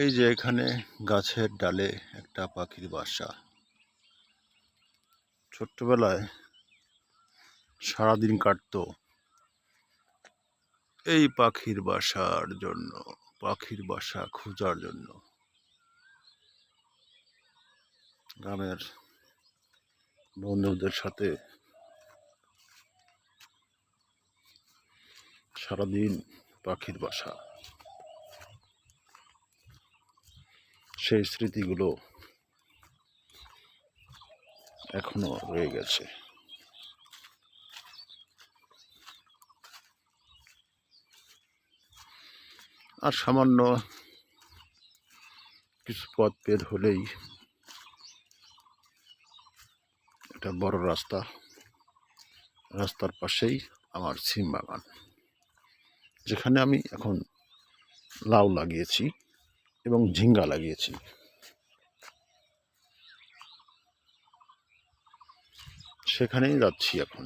এই যে এখানে গাছের ডালে একটা পাখির বাসা। ছোট্টবেলায় সারাদিন কাটতো এই পাখির বাসার জন্য, পাখির বাসা খোঁজার জন্য। গ্রামের বন্ধুদের সাথে সারাদিন পাখির বাসা, সেই স্মৃতিগুলো এখনো রয়ে গেছে। আর সামান্য কিছু পথ বের হলেই একটা বড় রাস্তা, রাস্তার পাশেই আমার সিম বাগান, যেখানে আমি এখন লাউ লাগিয়েছি এবং ঝিঙ্গা লাগিয়েছি। সেখানেই যাচ্ছি এখন।